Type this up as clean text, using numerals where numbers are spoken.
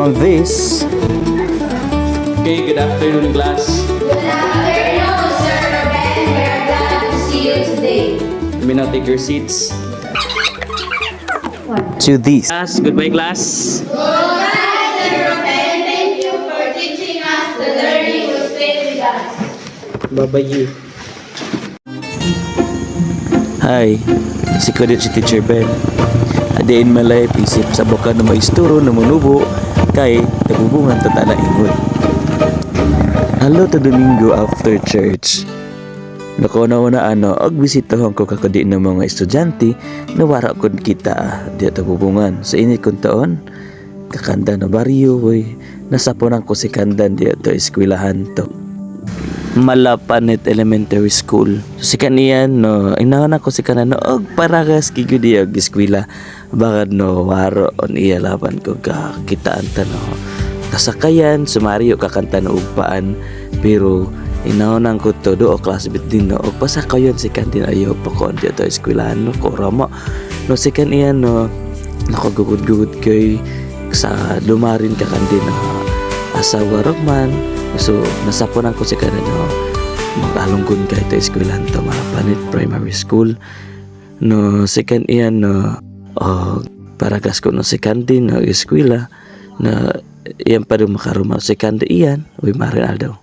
on this. Okay, good afternoon, class. Good afternoon, Sir Ruben. We are glad to see you today. You may now take your seats. To this. Class, goodbye, class. Goodbye, Sir Ruben. Thank you for teaching us. The learning will stay with us. Bye-bye. Hi, si Kodit si Teacher Ben. Adain malay isip sa boka na maisturo na manubo kay nabubungan tata na ingon. Hello to Domingo after church. Nakuna-una og bisitahon ko kakadi ng mga estudyante na wara ko kita di tabubungan sa init kong taon. Kakanda na baryo boy. Nasapunan ko si Kandan di ato eskwelahan to. Malapanit Elementary School. So, si kaniyan no, inaon ako si kanan no og paragas kigud diya og eskwela. Bakad no waro on iya laban ko kakitaan ta no. Kasakayan sumario kakanta no ugpaan pero inaonan ko to do o classmate din no og pasakayon si kantin ayo pa ko diya to eskwelahan no ko ramo. No si kaniyan no nakagugud-gugud kay sa lumarin ka kantin no asawa Roman. So, nasapunan ko si kanan no, mag-alungkon ka ito eskwelahan to Malapanit Primary School. No, second iyan no, paragas ko no second din no eskwela na iyan pa rin makaruma second iyan, uy marin aldaw.